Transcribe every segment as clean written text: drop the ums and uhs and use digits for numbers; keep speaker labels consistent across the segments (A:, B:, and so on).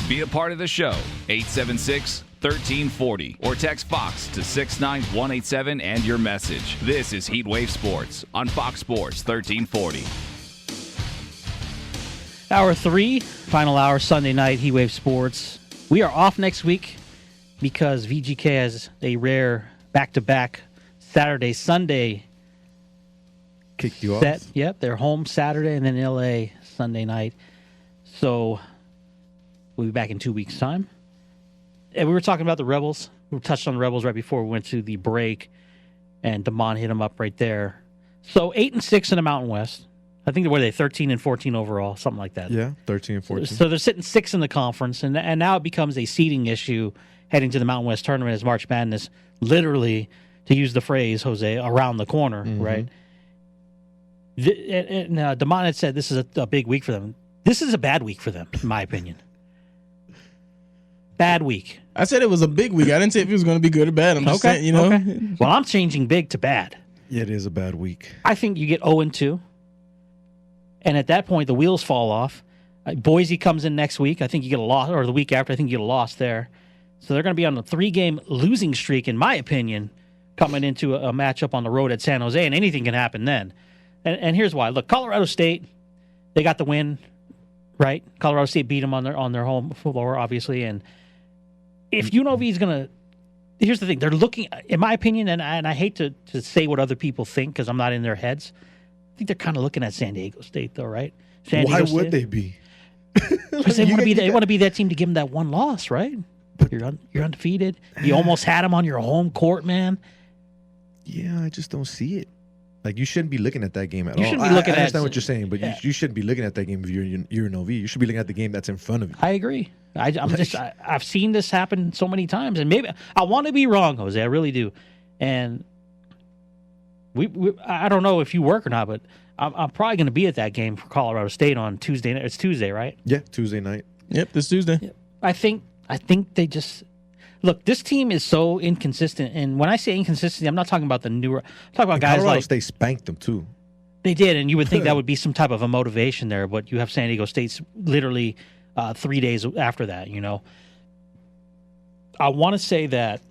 A: Be a part of the show. 876-1340 or text Fox to 69187 and your message. This is HeatWave Sports on Fox Sports 1340.
B: Hour 3, final hour, Sunday night, HeatWave Sports. We are off next week because VGK has a rare back-to-back Saturday, Sunday
C: Kicked you
B: set.
C: off?
B: Yep, they're home Saturday and then LA Sunday night. So we'll be back in 2 weeks' time. And we were talking about the Rebels. We touched on the Rebels right before we went to the break, and DeMond hit them up right there. So 8-6 in the Mountain West. I think what are they 13-14 overall, something like that.
C: Yeah, 13 and 14.
B: So they're sitting 6 in the conference, and now it becomes a seeding issue heading to the Mountain West tournament as March Madness, literally, to use the phrase, Jose, around the corner, right? And DeMond had said this is a big week for them. This is a bad week for them, in my opinion. Bad week.
D: I said it was a big week. I didn't say if it was going to be good or bad. I'm just saying, you know.
B: Okay. Well, I'm changing big to bad.
C: Yeah, it is a bad week.
B: I think you get 0-2. And at that point, the wheels fall off. Boise comes in next week. I think you get a loss, or the week after, I think you get a loss there. So they're going to be on a 3-game losing streak, in my opinion, coming into a matchup on the road at San Jose, and anything can happen then. And here's why. Look, Colorado State, they got the win, right? Colorado State beat them on their home floor, obviously. And if UNLV is going to, here's the thing. They're looking, in my opinion, and I hate to say what other people think because I'm not in their heads. I think they're kind of looking at San Diego State, though, right?
C: Why would they be?
B: Because they want to be that team to give them that one loss, right? You're undefeated. You almost had them on your home court, man.
C: Yeah, I just don't see it. Like, you shouldn't be looking at that game at all.
B: You shouldn't be looking
C: I
B: at
C: understand what you're saying, but
B: yeah.
C: you shouldn't be looking at that game if you're UNLV. You should be looking at the game that's in front of you.
B: I agree. I've seen this happen so many times, and maybe I want to be wrong, Jose. I really do. And I don't know if you work or not, but I'm probably going to be at that game for Colorado State on Tuesday. It's Tuesday, right?
C: Yeah, Tuesday night.
D: Yep, this Tuesday.
B: Yep. I think they just look. This team is so inconsistent, and when I say inconsistency, I'm not talking about the newer. I'm talking about guys
C: Colorado
B: like
C: State spanked them too.
B: They did, and you would think that would be some type of a motivation there, but you have San Diego State's literally 3 days after that. You know, I want to say that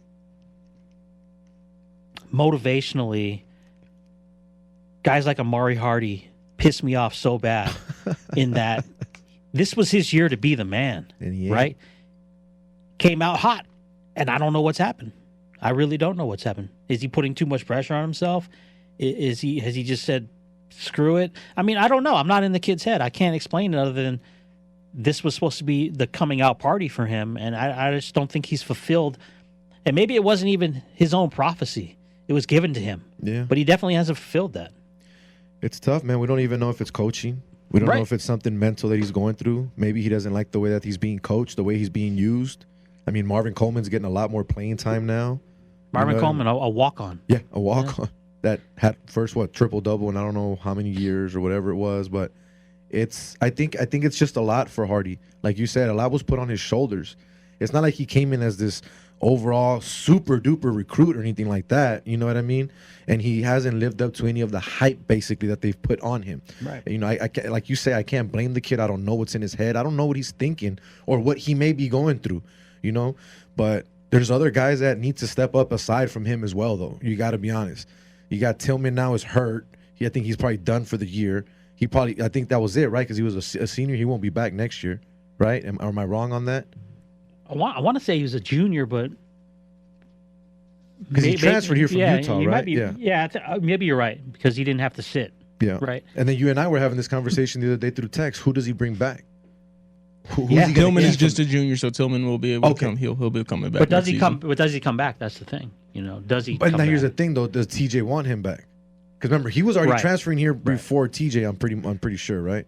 B: motivationally, guys like Amari Hardy pissed me off so bad in that this was his year to be the man, right? Came out hot, and I don't know what's happened. I really don't know what's happened. Is he putting too much pressure on himself? Has he just said, screw it? I mean, I don't know. I'm not in the kid's head. I can't explain it other than this was supposed to be the coming out party for him, and I just don't think he's fulfilled. And maybe it wasn't even his own prophecy. It was given to him.
C: Yeah.
B: But he definitely hasn't fulfilled that.
C: It's tough, man. We don't even know if it's coaching. We don't know if it's something mental that he's going through. Maybe he doesn't like the way that he's being coached, the way he's being used. I mean, Marvin Coleman's getting a lot more playing time now.
B: Marvin Coleman, a walk-on.
C: Yeah, a walk-on that had first, triple-double in I don't know how many years or whatever it was. But I think it's just a lot for Hardy. Like you said, a lot was put on his shoulders. It's not like he came in as this overall super-duper recruit or anything like that. You know what I mean? And he hasn't lived up to any of the hype, basically, that they've put on him.
B: Right.
C: You know, I can't, like you say, I can't blame the kid. I don't know what's in his head. I don't know what he's thinking or what he may be going through, you know? But there's other guys that need to step up aside from him as well, though. You got to be honest. You got Tillman now is hurt. I think he's probably done for the year. I think that was it, right? Because he was a senior. He won't be back next year, right? Am I wrong on that?
B: I want to say he was a junior, but
C: because he transferred here from Utah, right?
B: Maybe you're right because he didn't have to sit.
C: Yeah,
B: right.
C: And then you and I were having this conversation the other day through text. Who does he bring back?
D: Tillman is just a junior, so Tillman will be able to come. He'll be coming back.
B: But does he come? But does he come back? That's the thing. You know, does he?
C: But now here's the thing, though. Does TJ want him back? Because remember, he was already transferring here before TJ. I'm pretty sure, right?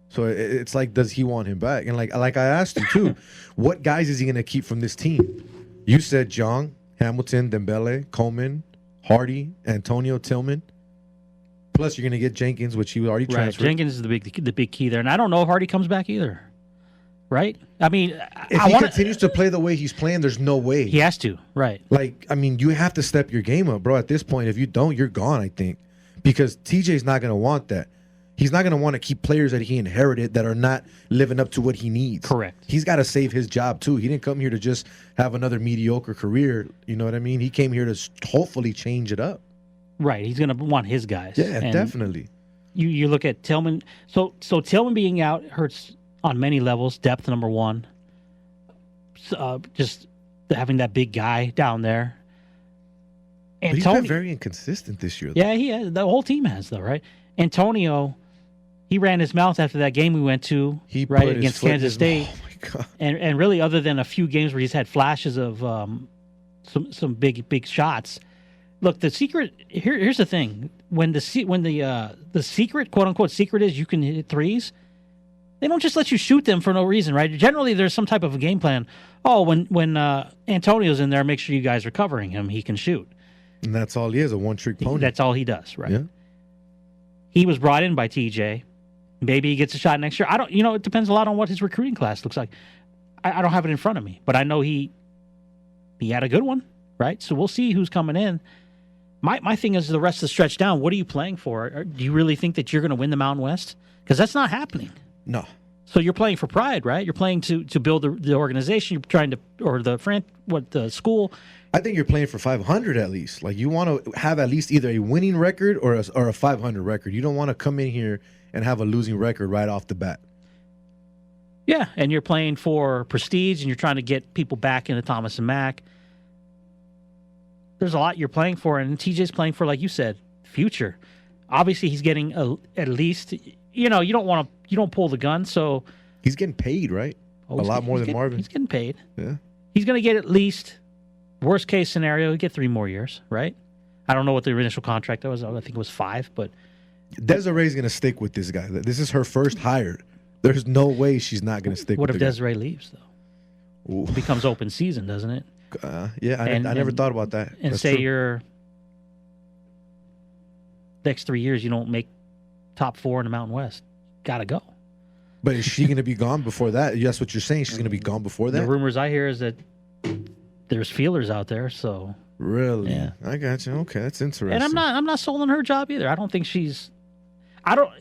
C: So it's like, does he want him back? And like I asked you too, what guys is he going to keep from this team? You said Jong, Hamilton, Dembele, Coleman, Hardy, Antonio, Tillman. Plus, you're going to get Jenkins, which he already transferred.
B: Jenkins is the big key there, and I don't know if Hardy comes back either. Right? I mean,
C: if he continues to play the way he's playing, there's no way
B: he has to. Right?
C: Like, I mean, you have to step your game up, bro. At this point, if you don't, you're gone. I think because TJ's not going to want that. He's not going to want to keep players that he inherited that are not living up to what he needs.
B: Correct.
C: He's got to save his job too. He didn't come here to just have another mediocre career. You know what I mean? He came here to hopefully change it up.
B: Right. He's going to want his guys.
C: Yeah, and definitely.
B: You look at Tillman. So Tillman being out hurts on many levels. Depth, number one. Just having that big guy down there.
C: But he's been very inconsistent this year, though.
B: Yeah, he has. The whole team has, though, right? Antonio, he ran his mouth after that game we went to, against Kansas State.
C: Oh, my God.
B: And really, other than a few games where he's had flashes of some big shots. Look, the secret here's the thing: when the secret, quote unquote, secret is you can hit threes, they don't just let you shoot them for no reason, right? Generally, there's some type of a game plan. Oh, when Antonio's in there, make sure you guys are covering him. He can shoot.
C: And that's all he is, a one-trick pony.
B: That's all he does, right?
C: Yeah.
B: He was brought in by TJ. Maybe he gets a shot next year. I don't. It depends a lot on what his recruiting class looks like. I don't have it in front of me, but I know he had a good one, right? So we'll see who's coming in. My thing is the rest of the stretch down. What are you playing for? Do you really think that you're going to win the Mountain West? Because that's not happening.
C: No.
B: So you're playing for pride, right? You're playing to build the organization. You're trying to, or the school.
C: I think you're playing for 500 at least. Like, you want to have at least either a winning record or a 500 record. You don't want to come in here and have a losing record right off the bat.
B: Yeah, and you're playing for prestige, and you're trying to get people back into Thomas and Mack. There's a lot you're playing for, and TJ's playing for, like you said, future. Obviously, he's getting at least. You don't pull the gun, so
C: he's getting paid, right? A lot more than Marvin.
B: He's getting paid.
C: Yeah,
B: he's going to get at least. Worst case scenario, he'll get 3 more years, right? I don't know what the initial contract was. I think it was 5, but
C: Desiree's going to stick with this guy. This is her first hire. There's no way she's not going to stick with
B: What if Desiree leaves, though? Ooh. It becomes open season, doesn't it?
C: Yeah, I never thought about that.
B: And
C: That's
B: say
C: true.
B: you're next 3 years, you don't make top 4 in the Mountain West. Got to go.
C: But is she going to be gone before that? That's what you're saying. She's going to be gone before that?
B: The rumors I hear is that there's feelers out there, so
C: really,
B: yeah.
C: I got you. Okay, that's interesting.
B: And I'm not sold on her job either. I don't think she's.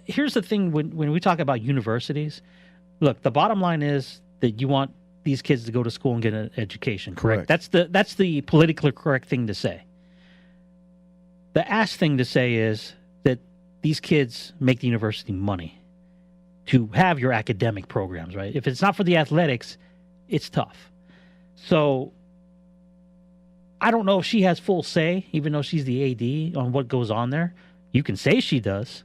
B: Here's the thing: when we talk about universities, look, the bottom line is that you want these kids to go to school and get an education. Correct. That's the politically correct thing to say. The ass thing to say is that these kids make the university money to have your academic programs, right? If it's not for the athletics, it's tough. So I don't know if she has full say, even though she's the AD, on what goes on there. You can say she does.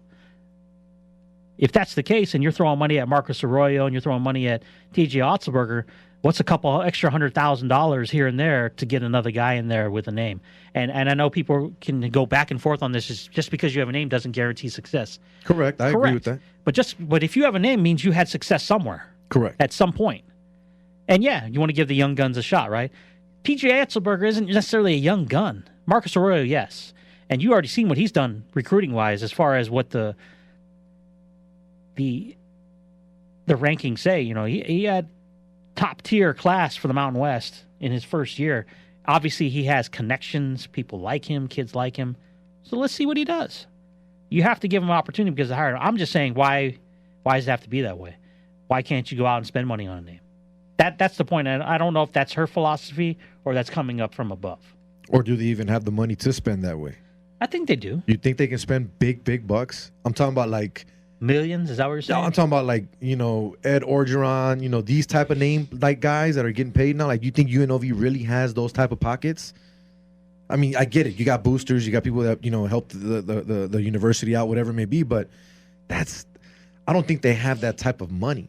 B: If that's the case, and you're throwing money at Marcus Arroyo and you're throwing money at TJ Otzelberger, what's a couple extra $100,000 here and there to get another guy in there with a name? And I know people can go back and forth on this. Just because you have a name doesn't guarantee success.
C: Correct. I agree with that.
B: But if you have a name, means you had success somewhere.
C: Correct.
B: At some point. And yeah, you want to give the young guns a shot, right? TJ Otzelberger isn't necessarily a young gun. Marcus Arroyo, yes. And you already seen what he's done recruiting-wise as far as what the rankings say. He had top-tier class for the Mountain West in his first year. Obviously, he has connections. People like him. Kids like him. So let's see what he does. You have to give him an opportunity because of hire. I'm just saying, why does it have to be that way? Why can't you go out and spend money on a name? That's the point. And I don't know if that's her philosophy or that's coming up from above.
C: Or do they even have the money to spend that way?
B: I think they do.
C: You think they can spend big bucks? I'm talking about like
B: millions. Is that what you're saying?
C: No, I'm talking about like, Ed Orgeron, these type of name like guys that are getting paid now. Like, you think UNLV really has those type of pockets? I mean, I get it. You got boosters, you got people that, help the university out, whatever it may be, but I don't think they have that type of money.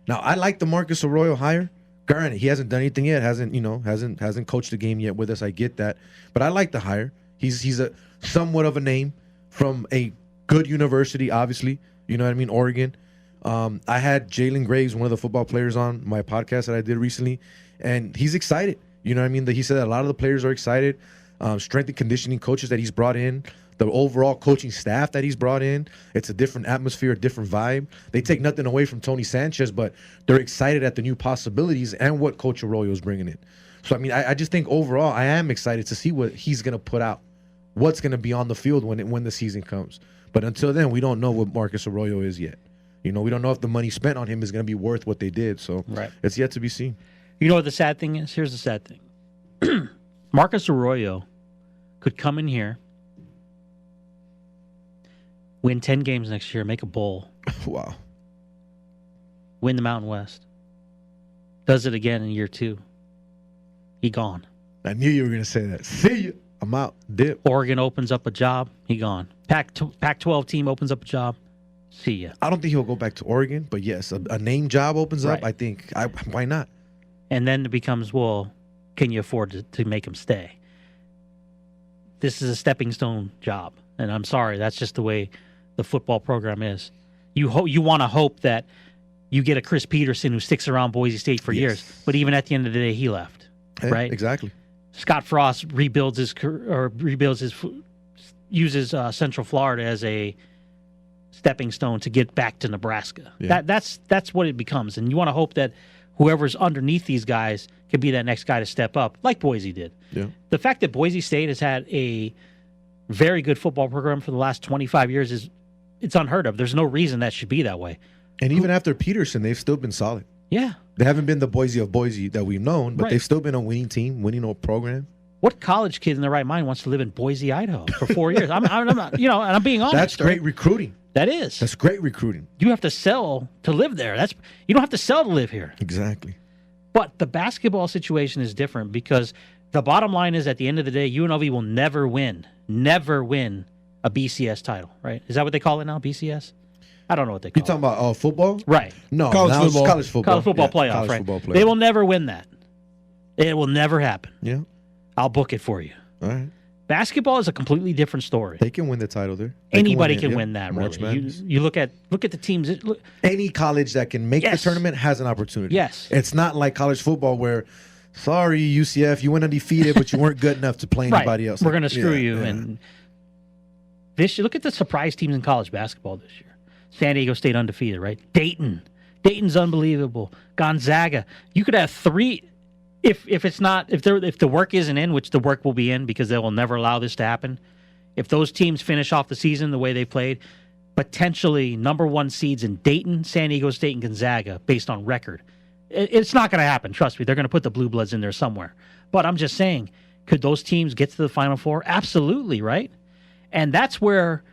C: Now, I like the Marcus Arroyo hire. Granted, he hasn't done anything yet. Hasn't coached the game yet with us. I get that, but I like the hire. He's a somewhat of a name from a good university, obviously. You know what I mean? Oregon. I had Jalen Graves, one of the football players, on my podcast that I did recently, and he's excited. You know what I mean? He said that a lot of the players are excited. Strength and conditioning coaches that he's brought in, the overall coaching staff that he's brought in. It's a different atmosphere, a different vibe. They take nothing away from Tony Sanchez, but they're excited at the new possibilities and what Coach Arroyo is bringing in. So, I mean, I just think overall I am excited to see what he's going to put out, what's going to be on the field when the season comes. But until then, we don't know what Marcus Arroyo is yet. We don't know if the money spent on him is going to be worth what they did. So it's yet to be seen.
B: You know what the sad thing is? Here's the sad thing. Marcus Arroyo could come in here, win 10 games next year, make a bowl.
C: Wow.
B: Win the Mountain West. Does it again in year 2. He gone.
C: I knew you were going to say that. See you. I'm out. Dip.
B: Oregon opens up a job. He gone. Pac-12 team opens up a job. See ya.
C: I don't think he'll go back to Oregon, but yes, a name job opens up. I think. Why not?
B: And then it becomes, well, can you afford to make him stay? This is a stepping stone job, and I'm sorry, that's just the way the football program is. You want to hope that you get a Chris Peterson who sticks around Boise State for years, but even at the end of the day, he left. Right?
C: Exactly.
B: Scott Frost uses Central Florida as a stepping stone to get back to Nebraska. Yeah. That's what it becomes, and you want to hope that whoever's underneath these guys can be that next guy to step up, like Boise did.
C: Yeah.
B: The fact that Boise State has had a very good football program for the last 25 years it's unheard of. There's no reason that should be that way.
C: And even after Peterson, they've still been solid.
B: Yeah.
C: They haven't been the Boise of Boise that we've known, but they've still been a winning team, winning a program.
B: What college kid in their right mind wants to live in Boise, Idaho for 4 years? I'm not, and I'm being honest.
C: That's great recruiting.
B: That is.
C: That's great recruiting.
B: You have to sell to live there. You don't have to sell to live here.
C: Exactly.
B: But the basketball situation is different because the bottom line is at the end of the day, UNLV will never win a BCS title, right? Is that what they call it now, BCS? I don't know what they call it.
C: You talking about football?
B: Right.
C: No,
D: college football.
C: College football
B: playoff,
C: college
B: right?
C: Football playoff.
B: They will never win that. It will never happen.
C: Yeah.
B: I'll book it for you.
C: All right.
B: Basketball is a completely different story.
C: They can win the title there.
B: Anybody can win that, really. You look at the teams.
C: Any college that can make the tournament has an opportunity.
B: Yes.
C: It's not like college football where, sorry, UCF, you went undefeated, but you weren't good enough to play anybody else.
B: We're going to screw you. Yeah. And look at the surprise teams in college basketball this year. San Diego State undefeated, right? Dayton's unbelievable. Gonzaga. You could have 3. If the work isn't in, which the work will be in because they will never allow this to happen, if those teams finish off the season the way they played, potentially number 1 seeds in Dayton, San Diego State, and Gonzaga based on record. It's not going to happen. Trust me. They're going to put the Blue Bloods in there somewhere. But I'm just saying, could those teams get to the Final Four? Absolutely, right? And that's where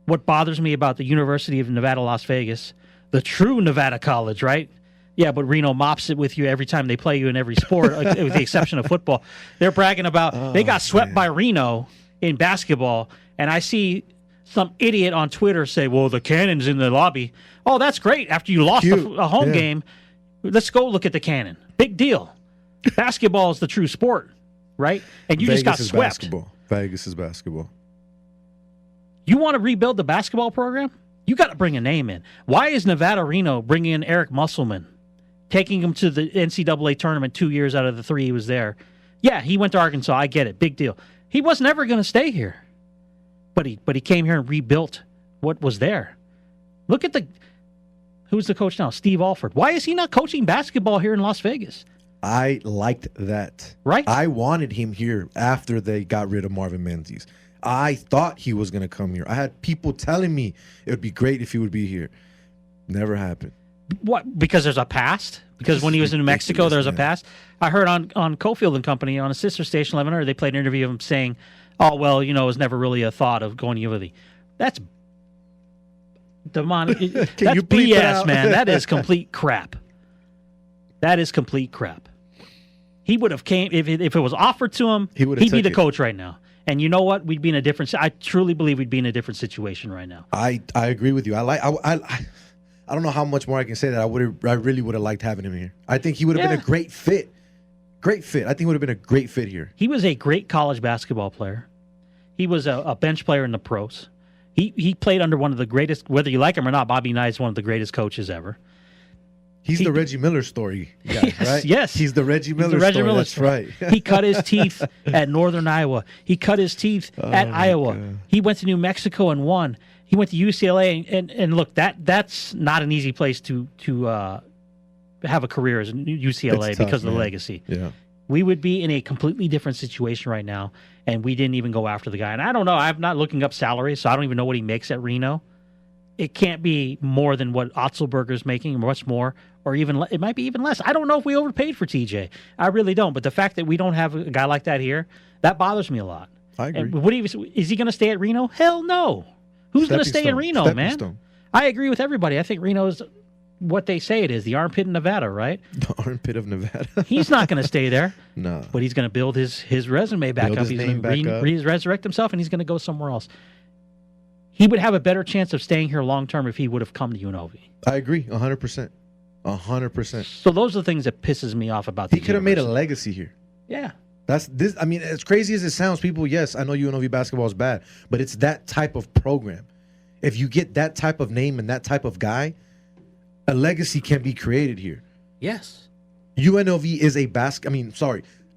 B: what bothers me about the University of Nevada, Las Vegas, the true Nevada college, right? Yeah, but Reno mops it with you every time they play you in every sport, with the exception of football. They're bragging about they got swept by Reno in basketball, and I see some idiot on Twitter say, well, the Cannon's in the lobby. Oh, that's great. After you lost a home game, let's go look at the Cannon. Big deal. Basketball is the true sport, right? And you
C: Vegas
B: just got swept.
C: Basketball. Vegas is basketball.
B: You want to rebuild the basketball program? You got to bring a name in. Why is Nevada Reno bringing in Eric Musselman, taking him to the NCAA tournament 2 years out of the 3 he was there? Yeah, he went to Arkansas. I get it. Big deal. He was never going to stay here. But he came here and rebuilt what was there. Look at who's the coach now? Steve Alford. Why is he not coaching basketball here in Las Vegas?
C: I liked that.
B: Right?
C: I wanted him here after they got rid of Marvin Menzies. I thought he was going to come here. I had people telling me it would be great if he would be here. Never happened.
B: What? Because there's a past? Because when he was in New Mexico, there's a past? I heard on Cofield and Company, on a sister station, 1100, they played an interview of him saying, oh, well, it was never really a thought of going to UNLV. That's demonic. That's BS, man. That is complete crap. That is complete crap. He would have came, if it was offered to him, he'd be the coach right now. And you know what? We'd be in a different. I truly believe we'd be in a different situation right now.
C: I agree with you. I don't know how much more I can say that. I really would have liked having him here. I think he would have been a great fit. Great fit. I think he would have been a great fit here.
B: He was a great college basketball player. He was a bench player in the pros. He played under one of the greatest, whether you like him or not, Bobby Knight is one of the greatest coaches ever.
C: He's the Reggie Miller story guy, right?
B: Yes.
C: He's the Reggie Miller story. That's right.
B: He cut his teeth at Northern Iowa. He cut his teeth at Iowa. God. He went to New Mexico and won. He went to UCLA. And look, that's not an easy place to have a career as UCLA because of the legacy.
C: Yeah.
B: we would be in a completely different situation right now, and we didn't even go after the guy. And I don't know. I'm not looking up salaries, so I don't even know what he makes at Reno. It can't be more than what Otzelberger's making, or much more, or even it might be even less. I don't know if we overpaid for TJ. I really don't. But the fact that we don't have a guy like that here, that bothers me a lot.
C: I agree.
B: And is he going to stay at Reno? Hell no. Who's going to stay in Reno, man? I agree with everybody. I think Reno's what they say it is, the armpit of Nevada, right?
C: The armpit of Nevada.
B: He's not going to stay there.
C: No.
B: But he's going to build his resume back up. He's going to resurrect himself, and he's going to go somewhere else. He would have a better chance of staying here long term if he would have come to UNLV.
C: I agree, 100%. 100%.
B: So those are the things that pisses me off about.
C: He could have made a legacy here.
B: Yeah.
C: That's this. I mean, as crazy as it sounds, people. Yes, I know UNLV basketball is bad, but it's that type of program. If you get that type of name and that type of guy, a legacy can be created here.
B: Yes.
C: UNLV is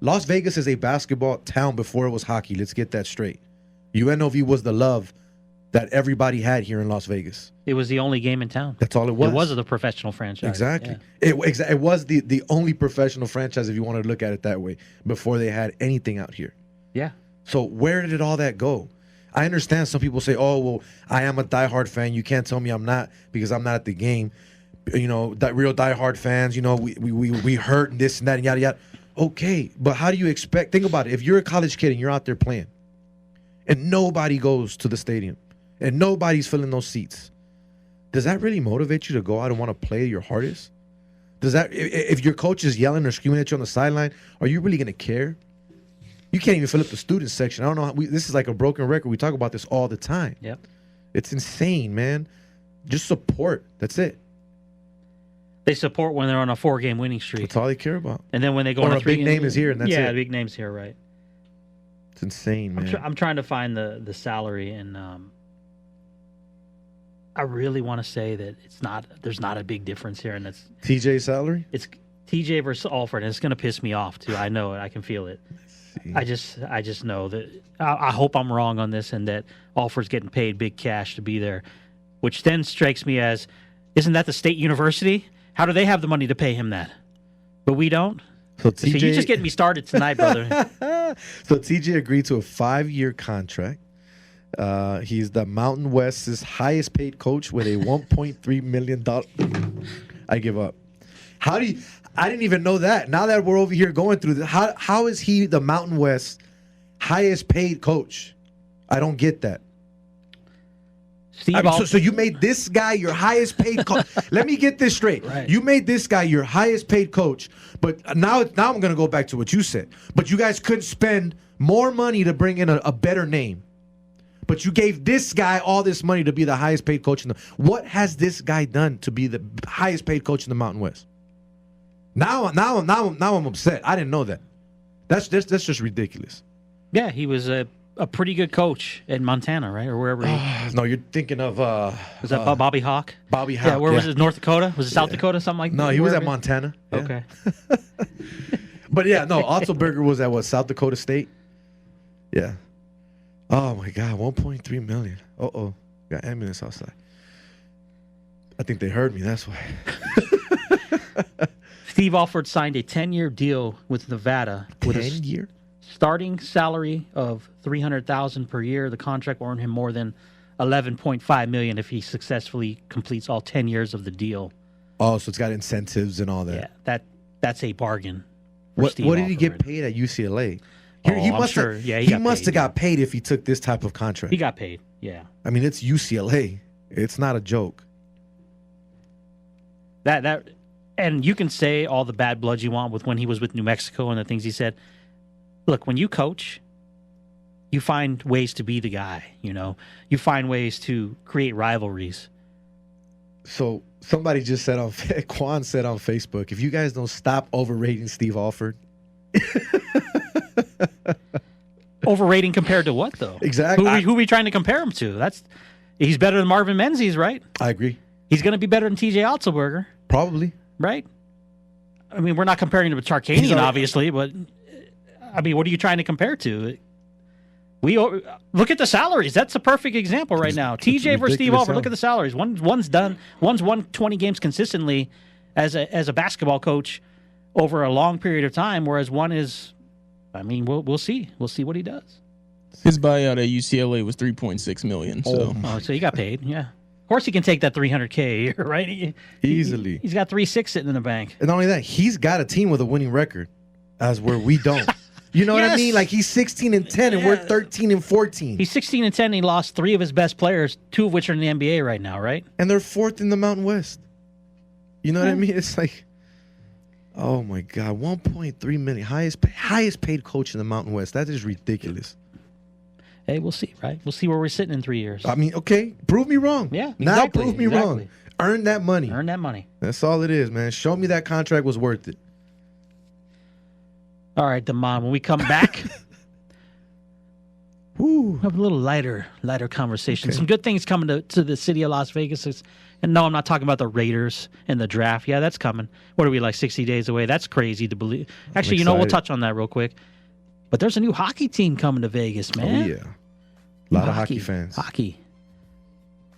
C: Las Vegas is a basketball town before it was hockey. Let's get that straight. UNLV was the love that everybody had here in Las Vegas.
B: It was the only game in town.
C: That's all it was.
B: It was the professional franchise.
C: Exactly. Yeah. It was the only professional franchise, if you want to look at it that way, before they had anything out here.
B: Yeah.
C: So where did all that go? I understand some people say, oh, well, I am a diehard fan. You can't tell me I'm not because I'm not at the game. You know, that real diehard fans, you know, we hurt and this and that and yada, yada. Okay, but how do you expect? Think about it. If you're a college kid and you're out there playing and nobody goes to the stadium, and nobody's filling those seats, does that really motivate you to go out and want to play your hardest? Does that, if your coach is yelling or screaming at you on the sideline, are you really going to care? You can't even fill up the student section. I don't know. This is like a broken record. We talk about this all the time.
B: Yep.
C: It's insane, man. Just support. That's it.
B: They support when they're on a 4-game winning streak.
C: That's all they care about.
B: And then when they go
C: or
B: on
C: a big name is here, and that's it.
B: Yeah, a big name's here, right?
C: It's insane, man.
B: I'm trying to find the salary, and I really want to say that there's not a big difference here, and it's
C: TJ's salary.
B: It's TJ versus Alford, and it's going to piss me off too. I know it. I can feel it. I just know that I hope I'm wrong on this, and that Alford's getting paid big cash to be there, which then strikes me as, isn't that the state university? How do they have the money to pay him that? But we don't.
C: So TJ,
B: you're just getting me started tonight, brother.
C: So TJ agreed to a 5-year contract. He's the Mountain West's highest paid coach with a $1.3 million. I give up. I didn't even know that. Now that we're over here going through this, how is he the Mountain West highest paid coach? I don't get that. So you made this guy your highest paid coach. Let me get this straight.
B: Right.
C: You made this guy your highest paid coach, but now I'm going to go back to what you said. But you guys couldn't spend more money to bring in a better name. But you gave this guy all this money to be the highest paid coach what has this guy done to be the highest paid coach in the Mountain West? Now I'm upset. I didn't know that. That's just ridiculous.
B: Yeah, he was a pretty good coach in Montana, right, or wherever.
C: No, you're thinking of
B: was that Bobby Hawk?
C: Bobby Hawk.
B: Yeah, where was it? North Dakota? Was it South Dakota? Something like that?
C: No, he was at Montana. Yeah.
B: Okay.
C: But yeah, no, Otzelberger was at South Dakota State. Yeah. Oh my God, 1.3 million. Uh-oh. Got ambulance outside. I think they heard me, that's why.
B: Steve Alford signed a 10-year deal with Nevada with a starting salary of $300,000 per year. The contract will earn him more than $11.5 million if he successfully completes all 10 years of the deal.
C: Oh, so it's got incentives and all that.
B: Yeah, that's a bargain.
C: What did he get paid at UCLA? He must have got paid if he took this type of contract.
B: He got paid, yeah.
C: I mean, it's UCLA. It's not a joke.
B: And you can say all the bad blood you want with when he was with New Mexico and the things he said. Look, when you coach, you find ways to be the guy, you know. You find ways to create rivalries.
C: So somebody just said Quan said on Facebook, if you guys don't stop overrating Steve Alford.
B: Overrating compared to what, though?
C: Exactly.
B: Who are we trying to compare him to? He's better than Marvin Menzies, right?
C: I agree.
B: He's going to be better than TJ Otzelberger.
C: Probably.
B: Right? I mean, we're not comparing him to Tarkanian, obviously, but I mean, what are you trying to compare to? Look at the salaries. That's a perfect example right now. TJ versus Steve Alford. Look at the salaries. One's won 20 games consistently as a basketball coach. over a long period of time, whereas one is, I mean, we'll see. We'll see what he does.
D: His buyout at UCLA was $3.6 million. So,
B: so he got paid. Yeah, of course he can take that $300K a year, right?
C: Easily.
B: He's got 3.6 sitting in the bank.
C: And not only that, he's got a team with a winning record, as where we don't. You know what I mean? Like he's 16-10, and we're 13-14.
B: He's 16-10. And he lost 3 of his best players, 2 of which are in the NBA right now, right?
C: And they're 4th in the Mountain West. You know what I mean? It's like, oh my God, 1.3 million, highest paid coach in the Mountain West. That is ridiculous.
B: Hey, we'll see, right? We'll see where we're sitting in 3 years.
C: I mean, okay, prove me wrong.
B: Yeah,
C: now prove me wrong. Earn that money.
B: Earn that money.
C: That's all it is, man. Show me that contract was worth it.
B: All right, Damon, when we come back, we'll have a little lighter conversation. Okay. Some good things coming to the city of Las Vegas. And no, I'm not talking about the Raiders and the draft. Yeah, that's coming. What are we, like 60 days away? That's crazy to believe. Actually, we'll touch on that real quick. But there's a new hockey team coming to Vegas, man.
C: Oh, yeah. A lot of hockey fans.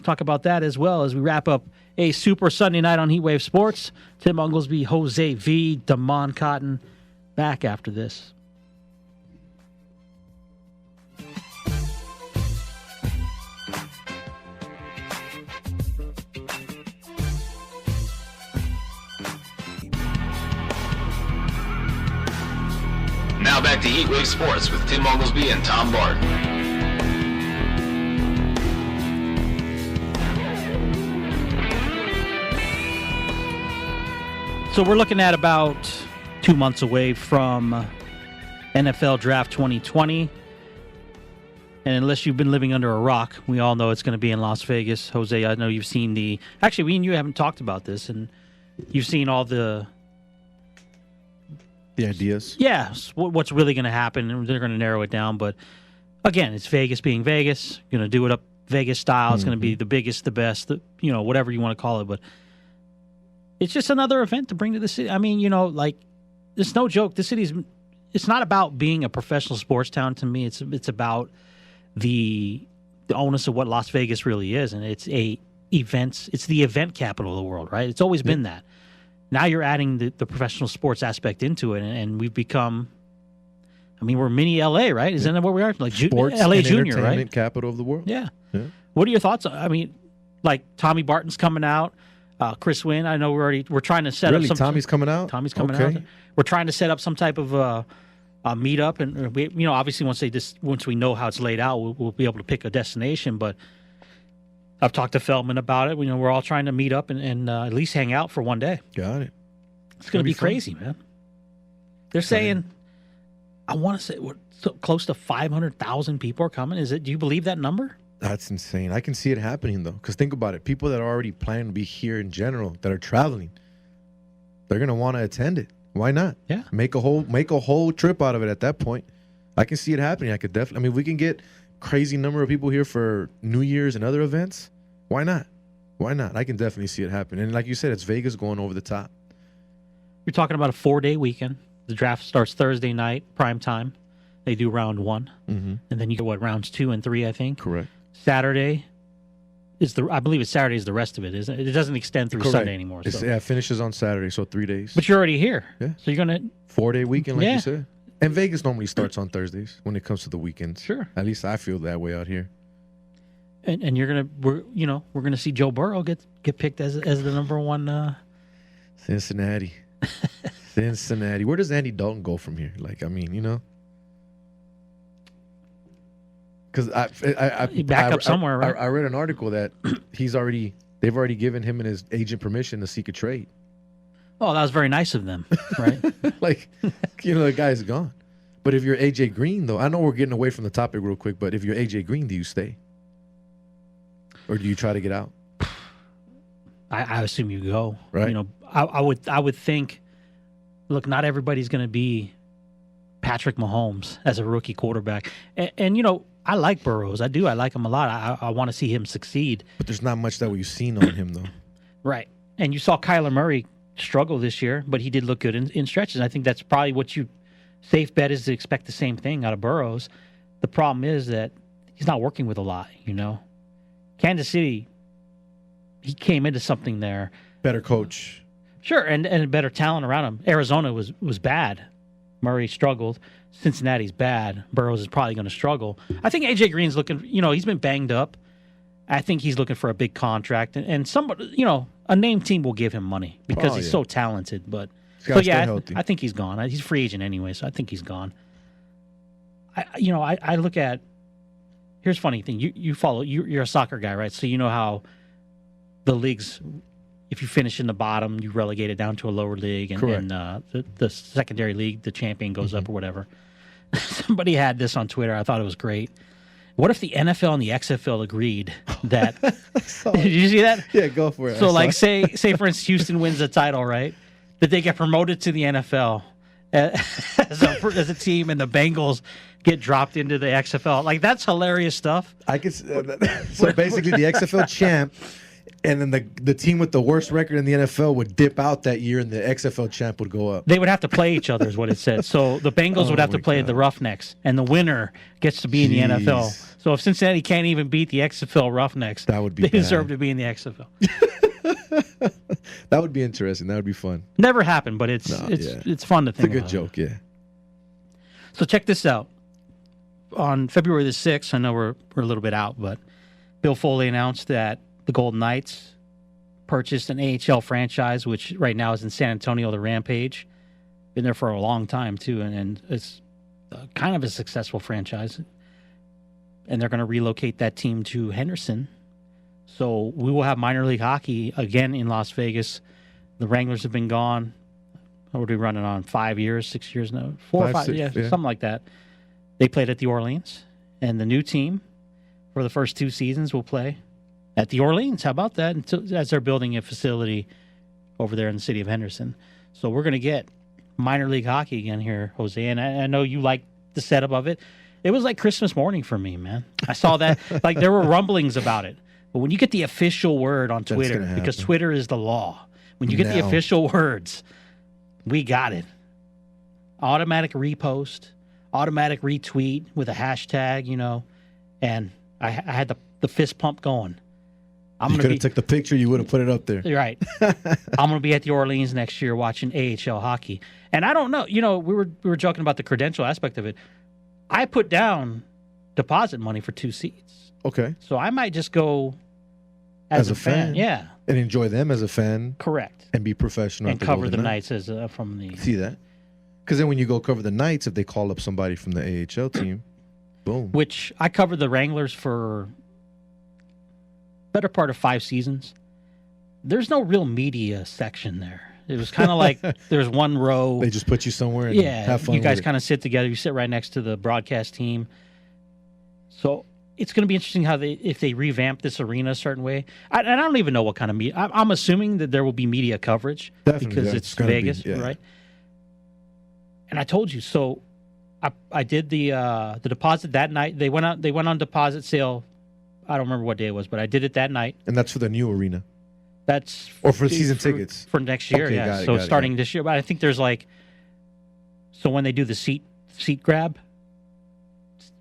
B: Talk about that as well as we wrap up a Super Sunday night on HeatWave Sports. Tim Unglesbee, José V, Damon Cotton. Back after this.
A: Now back to HeatWave Sports with Tim Unglesbee and Tom Barton.
B: So we're looking at about 2 months away from NFL Draft 2020. And unless you've been living under a rock, we all know it's going to be in Las Vegas. Jose, I know you've seen actually, we and you haven't talked about this, and you've seen all the
C: ideas.
B: Yeah, what's really going to happen, and they're going to narrow it down. But again, it's Vegas being Vegas. Going to do it up Vegas style. It's going to be the biggest, the best, whatever you want to call it. But it's just another event to bring to the city. I mean, like, it's no joke. This city's. It's not about being a professional sports town to me. It's about the onus of what Las Vegas really is, and it's events. It's the event capital of the world, right? It's always been that. Now you're adding the professional sports aspect into it, and we've become. I mean, we're mini LA, right? Isn't that what we are? Like
C: sports
B: LA
C: and
B: Junior,
C: right? Capital of the world.
B: Yeah. What are your thoughts? I mean, like Tommy Barton's coming out, Chris Wynn. I know we're trying to set up.
C: Really, Tommy's coming out.
B: Tommy's coming out. We're trying to set up some type of a meetup, and we, obviously once we know how it's laid out, we'll be able to pick a destination. But I've talked to Feldman about it. We're all trying to meet up and at least hang out for one day.
C: Got it.
B: It's going to be crazy, man. They're saying, I want to say, close to 500,000 people are coming. Do you believe that number?
C: That's insane. I can see it happening, though. Because think about it. People that are already planning to be here in general, that are traveling, they're going to want to attend it. Why not?
B: Yeah.
C: Make a whole trip out of it at that point. I can see it happening. I could definitely. I mean, if we can get crazy number of people here for New Year's and other events, why not? Why not? I can definitely see it happen. And like you said, it's Vegas going over the top.
B: You're talking about a 4-day weekend. The draft starts Thursday night, prime time. They do round 1. Mm-hmm. And then you get, rounds 2 and 3, I think?
C: Correct.
B: Saturday I believe it's Saturday is the rest of it, isn't it? It doesn't extend through Sunday anymore. So.
C: It finishes on Saturday, so 3 days.
B: But you're already here.
C: Yeah.
B: So you're going to...
C: 4-day weekend, like you said. And Vegas normally starts on Thursdays when it comes to the weekends.
B: Sure.
C: At least I feel that way out here.
B: And we're gonna see Joe Burrow get picked as the number 1
C: Cincinnati. Cincinnati. Where does Andy Dalton go from here? Like, I mean, because I
B: back up somewhere, right?
C: I read an article that they've already given him and his agent permission to seek a trade.
B: Oh, that was very nice of them, right?
C: Like, the guy's gone. But if you're AJ Green, though, I know we're getting away from the topic real quick, but if you're AJ Green, do you stay? Or do you try to get out?
B: I assume you go.
C: Right.
B: I would think, look, not everybody's going to be Patrick Mahomes as a rookie quarterback. And I like Burrows. I do. I like him a lot. I want to see him succeed.
C: But there's not much that we've seen on him, though.
B: Right. And you saw Kyler Murray struggle this year, but he did look good in stretches. I think that's probably what safe bet is to expect the same thing out of Burrows. The problem is that he's not working with a lot, Kansas City, he came into something there.
C: Better coach.
B: Sure, and better talent around him. Arizona was bad. Murray struggled. Cincinnati's bad. Burrows is probably going to struggle. I think A.J. Green's looking, he's been banged up. I think he's looking for a big contract. And somebody, a name team will give him money because he's so talented. But so, yeah, I think he's gone. He's a free agent anyway, so I think he's gone. I look at, here's a funny thing. You follow, you're a soccer guy, right? So you know how the leagues, if you finish in the bottom, you relegate it down to a lower league, and the secondary league, the champion goes up or whatever. Somebody had this on Twitter. I thought it was great. What if the NFL and the XFL agreed that? Did you see that?
C: Yeah, go for it.
B: So, say for instance, Houston wins the title, right? That they get promoted to the NFL as a team, and the Bengals get dropped into the XFL. Like, that's hilarious stuff.
C: I could. So basically, the XFL champ. And then the team with the worst record in the NFL would dip out that year, and the XFL champ would go up.
B: They would have to play each other, is what it said. So the Bengals would have to play the Roughnecks, and the winner gets to be in the NFL. So if Cincinnati can't even beat the XFL Roughnecks,
C: that would be
B: they
C: bad.
B: deserve to be in the XFL.
C: That would be interesting. That would be fun.
B: Never happened, but it's fun to think about.
C: It's a good joke, yeah.
B: So check this out. On February the 6th, I know we're a little bit out, but Bill Foley announced that the Golden Knights purchased an AHL franchise, which right now is in San Antonio, the Rampage. Been there for a long time, too, and it's kind of a successful franchise. And they're going to relocate that team to Henderson. So we will have minor league hockey again in Las Vegas. The Wranglers have been gone. What are we running on? 5 years, 6 years now? 4 or 5, 6, something like that. They played at the Orleans. And the new team for the first 2 seasons will play at the Orleans. How about that? As they're building a facility over there in the city of Henderson. So we're going to get minor league hockey again here, Jose. And I know you like the setup of it. It was like Christmas morning for me, man. I saw that. Like, there were rumblings about it. But when you get the official word on Twitter, because Twitter is the law, when you get the official words, we got it. Automatic repost, automatic retweet with a hashtag, and I had the fist pump going.
C: You could have took the picture. You would have put it up there.
B: Right. I'm going to be at the Orleans next year watching AHL hockey. And I don't know. We were joking about the credential aspect of it. I put down deposit money for 2 seats.
C: Okay.
B: So I might just go as a fan. Yeah.
C: And enjoy them as a fan.
B: Correct.
C: And be professional.
B: And cover the Knights as from the.
C: See that? Because then when you go cover the Knights, if they call up somebody from the AHL team, boom.
B: Which I covered the Wranglers for better part of 5 seasons. There's no real media section there. It was kind of like there's one row.
C: They just put you somewhere and have fun.
B: You guys kind of sit together. You sit right next to the broadcast team. So it's going to be interesting if they revamp this arena a certain way. And I don't even know what kind of media. I'm assuming that there will be media coverage.
C: Definitely,
B: because it's Vegas, right? And I told you. So I did the deposit that night. They went on deposit sale. I don't remember what day it was, but I did it that night.
C: And that's for the new arena.
B: That's
C: or for season tickets
B: for next year.
C: Okay,
B: yeah.
C: So
B: starting this year, but I think there's so when they do the seat grab,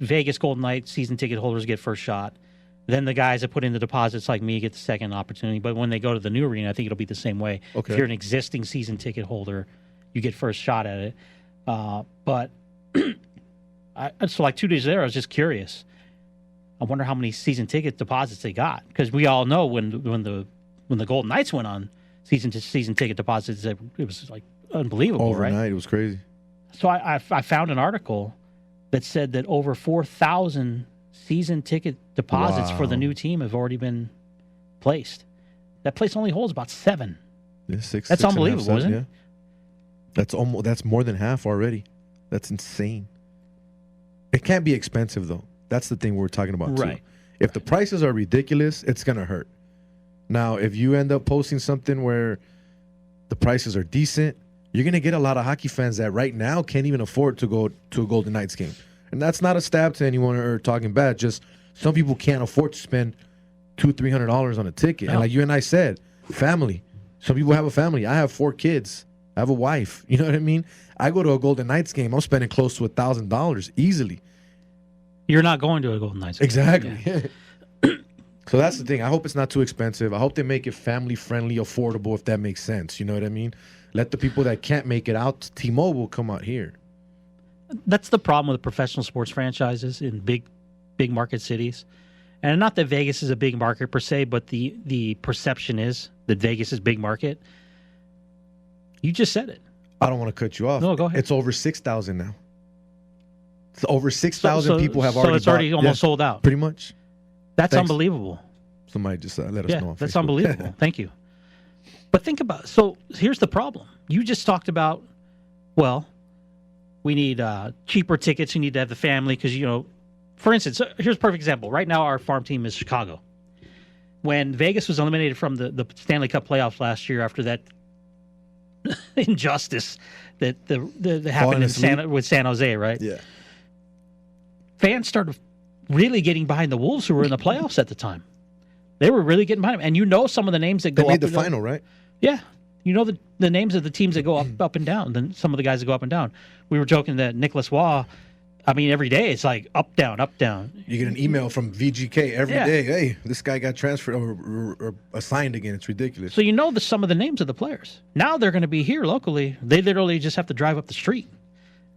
B: Vegas Golden Knights season ticket holders get first shot. Then the guys that put in the deposits like me get the second opportunity. But when they go to the new arena, I think it'll be the same way.
C: Okay.
B: If you're an existing season ticket holder, you get first shot at it. But so like 2 days there, I was just curious. I wonder how many season ticket deposits they got, because we all know when the Golden Knights went on season ticket deposits, it was like unbelievable.
C: Overnight,
B: right?
C: It was crazy.
B: So I found an article that said that over 4,000 season ticket deposits for the new team have already been placed. That place only holds about 7.
C: Yeah, 6.
B: That's
C: 6
B: unbelievable, isn't it?
C: Yeah. That's more than half already. That's insane. It can't be expensive though. That's the thing we're talking about
B: right.
C: too. If the prices are ridiculous, it's gonna hurt. Now, if you end up posting something where the prices are decent, you're gonna get a lot of hockey fans that right now can't even afford to go to a Golden Knights game. And that's not a stab to anyone or talking bad. Just some people can't afford to spend $200-$300 on a ticket. No. And like you and I said, family. Some people have a family. I have 4 kids. I have a wife. You know what I mean? I go to a Golden Knights game, I'm spending close to $1,000 easily.
B: You're not going to a Golden Knights game.
C: Exactly. Yeah. So that's the thing. I hope it's not too expensive. I hope they make it family friendly, affordable, if that makes sense. You know what I mean? Let the people that can't make it out to T-Mobile come out here.
B: That's the problem with professional sports franchises in big market cities. And not that Vegas is a big market per se, but the perception is that Vegas is big market. You just said it.
C: I don't want to cut you off.
B: No, go ahead.
C: It's over 6,000 now. It's over 6,000 people have already
B: So it's already almost sold out.
C: Pretty much.
B: That's
C: Thanks.
B: unbelievable.
C: Somebody just let us know on
B: That's
C: Facebook.
B: unbelievable. Thank you. But think about it. So here's the problem. You just talked about, well, we need cheaper tickets. You need to have the family because, for instance, here's a perfect example. Right now, our farm team is Chicago. When Vegas was eliminated from the Stanley Cup playoffs last year after that injustice that happened with San Jose, right?
C: Yeah.
B: Fans started really getting behind the Wolves, who were in the playoffs at the time. They were really getting behind them. And some of the names that go up.
C: They made the final, right?
B: Yeah. The names of the teams that go up and down, then some of the guys that go up and down. We were joking that Nicholas Waugh, every day it's like up, down, up, down.
C: You get an email from VGK every day. Hey, this guy got transferred or assigned again. It's ridiculous.
B: So some of the names of the players. Now they're going to be here locally. They literally just have to drive up the street,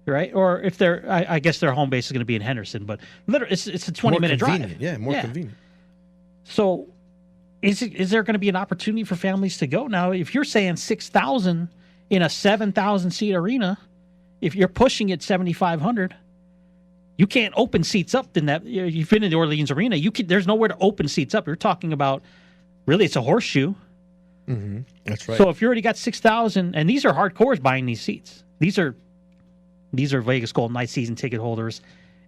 B: right? Or if I guess their home base is going to be in Henderson, but literally it's a 20-minute drive.
C: Yeah, more convenient.
B: So is there going to be an opportunity for families to go? Now, if you're saying 6,000 in a 7,000-seat arena, if you're pushing it 7,500, you can't open seats up in that. You've been in the Orleans Arena. There's nowhere to open seats up. You're talking about, really, it's a horseshoe.
C: Mm-hmm. That's right.
B: So if you already got 6,000, and these are hardcores buying these seats. These are Vegas Golden Knights season ticket holders,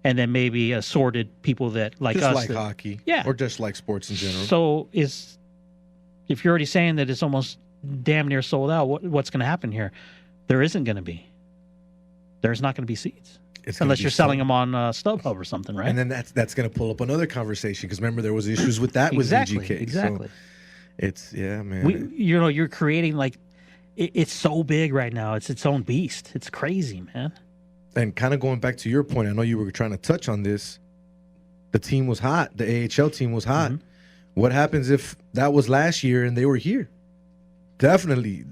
B: and then maybe assorted people that like
C: just
B: us.
C: Just like hockey.
B: Yeah.
C: Or just like sports in general.
B: So if you're already saying that it's almost damn near sold out, what's going to happen here? There isn't going to be. There's not going to be seats. Unless you're selling them on StubHub or something, right?
C: And then that's going to pull up another conversation because remember there was issues with that with VGK.
B: Exactly.
C: So it's man.
B: You're creating it's so big right now. It's its own beast. It's crazy, man.
C: And kind of going back to your point, I know you were trying to touch on this. The team was hot. The AHL team was hot. Mm-hmm. What happens if that was last year and they were here? Definitely,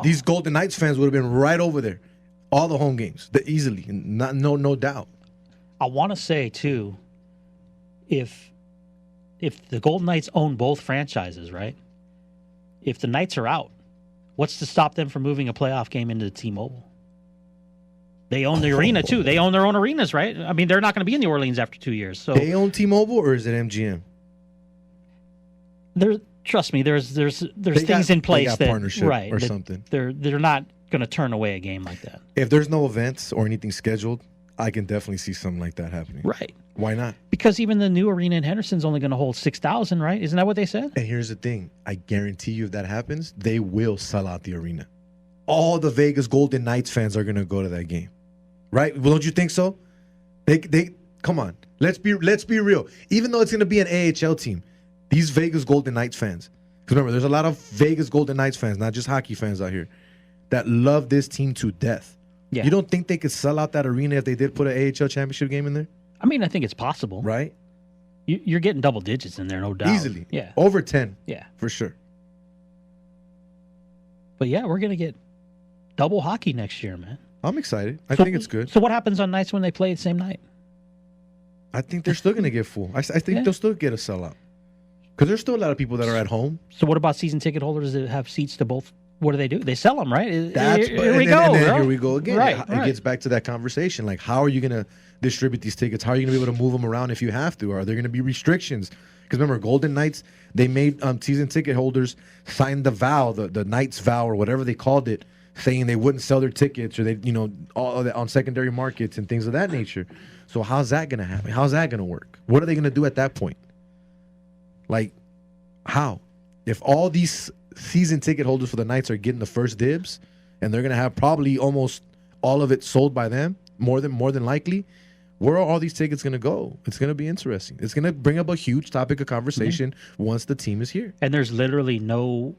C: these Golden Knights fans would have been right over there. All the home games, easily, no doubt.
B: I want to say too, if the Golden Knights own both franchises, right? If the Knights are out, what's to stop them from moving a playoff game into T-Mobile? They own the arena too. They own their own arenas, right? They're not going to be in New Orleans after 2 years. So
C: they own T-Mobile, or is it MGM?
B: Trust me, there's things in place that
C: partnership
B: right
C: or something.
B: They're not going to turn away a game like that.
C: If there's no events or anything scheduled, I can definitely see something like that happening.
B: Right.
C: Why not?
B: Because even the new arena in Henderson's only going to hold 6,000, right? Isn't that what they said?
C: And here's the thing. I guarantee you if that happens, they will sell out the arena. All the Vegas Golden Knights fans are going to go to that game. Right? Well, don't you think so? They come on. Let's be real. Even though it's going to be an AHL team, these Vegas Golden Knights fans, because remember, there's a lot of Vegas Golden Knights fans, not just hockey fans out here, that love this team to death. Yeah. You don't think they could sell out that arena if they did put an AHL championship game in there?
B: I think it's possible.
C: Right?
B: You're getting double digits in there, no doubt.
C: Easily.
B: Yeah.
C: Over 10.
B: Yeah.
C: For sure.
B: But yeah, we're going to get double hockey next year, man.
C: I'm excited. I think it's good.
B: So what happens on nights when they play the same night?
C: I think they're still going to get full. I think they'll still get a sellout. Because there's still a lot of people that are at home.
B: So what about season ticket holders that have seats to both? What do? They sell them, right?
C: Here we go again. Right, it gets back to that conversation. Like, how are you going to distribute these tickets? How are you going to be able to move them around if you have to? Are there going to be restrictions? Because remember, Golden Knights, they made season ticket holders sign the vow, the Knights vow, or whatever they called it, saying they wouldn't sell their tickets or they, all of that on secondary markets and things of that nature. So how's that going to happen? How's that going to work? What are they going to do at that point? Like, how? If all these season ticket holders for the Knights are getting the first dibs, and they're going to have probably almost all of it sold by them, more than likely, where are all these tickets going to go? It's going to be interesting. It's going to bring up a huge topic of conversation once the team is here.
B: And there's literally no,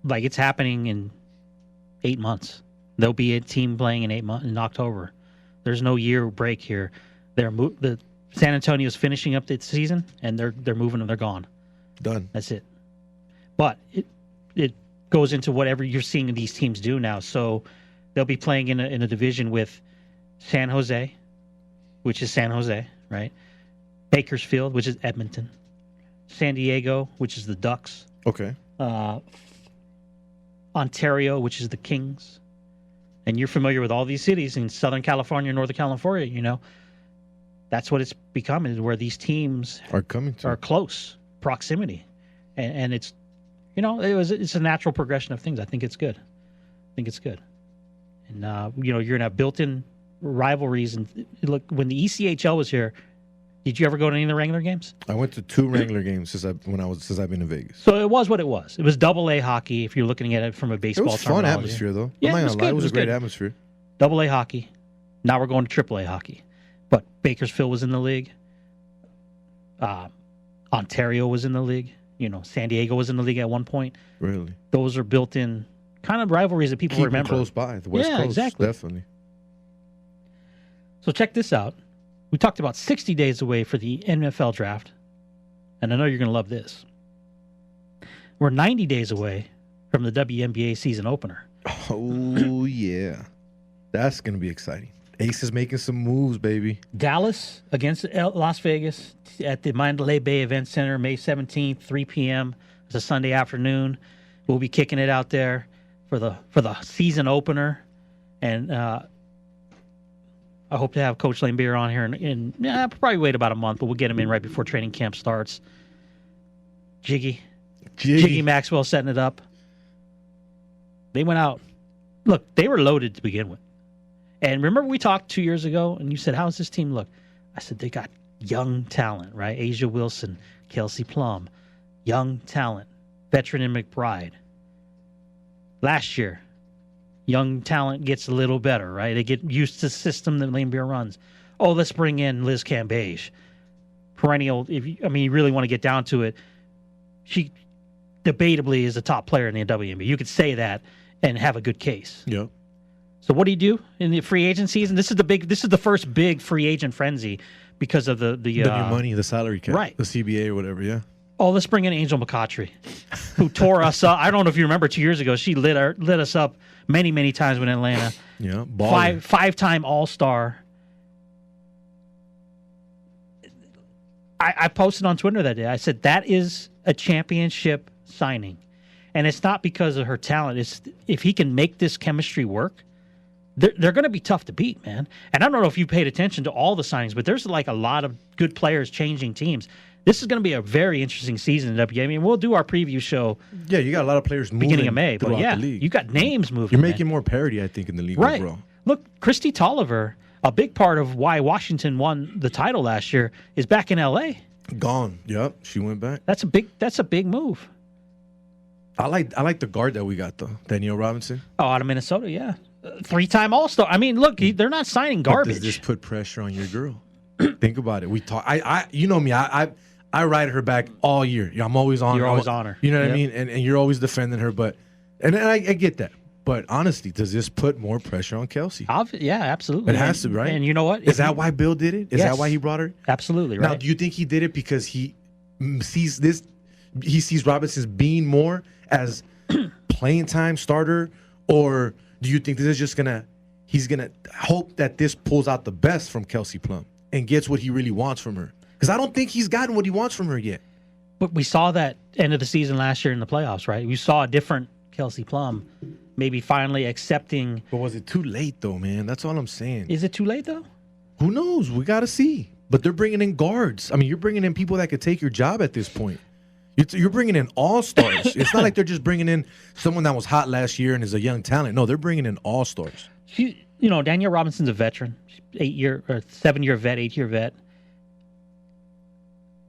B: it's happening in 8 months. There'll be a team playing in 8 months in October. There's no year break here. The San Antonio's finishing up the season, and they're moving and they're gone.
C: Done.
B: That's it. But it goes into whatever you're seeing these teams do now. So they'll be playing in a division with San Jose, which is San Jose, right? Bakersfield, which is Edmonton. San Diego, which is the Ducks.
C: Okay.
B: Ontario, which is the Kings. And you're familiar with all these cities in Southern California, Northern California, you know. That's what it's becoming, where these teams
C: are coming to.
B: Are close proximity. And it's, you know, it's a natural progression of things. I think it's good. And, you know, you're going to have built-in rivalries. And look, when the ECHL was here, did you ever go to any of the Wrangler games?
C: I went to 2 Wrangler games since I've been in Vegas.
B: So it was what it was. It was AA hockey if you're looking at it from a baseball terminology.
C: It was fun atmosphere, though.
B: Yeah,
C: I'm not
B: it was
C: gonna lie.
B: good.
C: It was a great atmosphere.
B: AA hockey. Now we're going to AAA hockey. But Bakersfield was in the league. Ontario was in the league. You know, San Diego was in the league at one point.
C: Really?
B: Those are built-in kind of rivalries that people remember.
C: Close by, the West Coast.
B: Exactly.
C: Definitely.
B: So check this out. We talked about 60 days away for the NFL draft. And I know you're going to love this. We're 90 days away from the WNBA season opener.
C: Oh, yeah. That's going to be exciting. Ace is making some moves, baby.
B: Dallas against Las Vegas at the Mandalay Bay Event Center, May 17th, 3 p.m. It's a Sunday afternoon. We'll be kicking it out there for the season opener. And I hope to have Coach Lane Beer on here in probably wait about a month, but we'll get him in right before training camp starts. Jiggy Maxwell setting it up. They went out. Look, they were loaded to begin with. And remember we talked 2 years ago, and you said, how does this team look? I said, they got young talent, right? Asia Wilson, Kelsey Plum, young talent, veteran in McBride. Last year, young talent gets a little better, right? They get used to the system that Lane Beer runs. Oh, let's bring in Liz Cambage. Perennial, you really want to get down to it, she debatably is a top player in the WNBA. You could say that and have a good case.
C: Yeah.
B: So what do you do in the free agent season? This is the first big free agent frenzy because of the
C: new money, the salary cap,
B: right?
C: The CBA or whatever. Yeah.
B: Oh, let's bring in Angel McCautry, who tore us up. I don't know if you remember 2 years ago. She lit us up many times with Atlanta.
C: Yeah.
B: Five-time All-Star. I posted on Twitter that day. I said that is a championship signing, and it's not because of her talent. It's if he can make this chemistry work. They're going to be tough to beat, man. And I don't know if you paid attention to all the signings, but there's like a lot of good players changing teams. This is going to be a very interesting season in WNBA. I mean, we'll do our preview show.
C: Yeah, you got a lot of players moving
B: beginning of May, but yeah,
C: the league.
B: You got names moving.
C: You're making more parity, I think, in the league
B: right.
C: overall.
B: Look, Christy Tolliver, a big part of why Washington won the title last year, is back in LA.
C: Gone. Yep, she went back.
B: That's a big move.
C: I like the guard that we got though, Danielle Robinson.
B: Oh, out of Minnesota, yeah. 3-time All-Star. I mean, look, they're not signing garbage.
C: But does this put pressure on your girl? Think about it. We talk. You know me. I ride her back all year. I'm always on.
B: You're always on her.
C: You know what I mean? And you're always defending her. But I get that. But honestly, does this put more pressure on Kelsey?
B: Yeah, absolutely.
C: It has to, right?
B: And you know what?
C: Is that why Bill did it? Is that why he brought her?
B: Absolutely, right.
C: Now, do you think he did it because he sees this? He sees Robinson's being more as playing time starter, or do you think this is just he's gonna hope that this pulls out the best from Kelsey Plum and gets what he really wants from her? Because I don't think he's gotten what he wants from her yet.
B: But we saw that end of the season last year in the playoffs, right? We saw a different Kelsey Plum, maybe finally accepting.
C: But was it too late though, man? That's all I'm saying.
B: Is it too late though?
C: Who knows? We got to see. But they're bringing in guards. I mean, you're bringing in people that could take your job at this point. You're bringing in all-stars. It's not like they're just bringing in someone that was hot last year and is a young talent. No, they're bringing in all-stars.
B: Danielle Robinson's a veteran, 7-year vet, 8-year vet.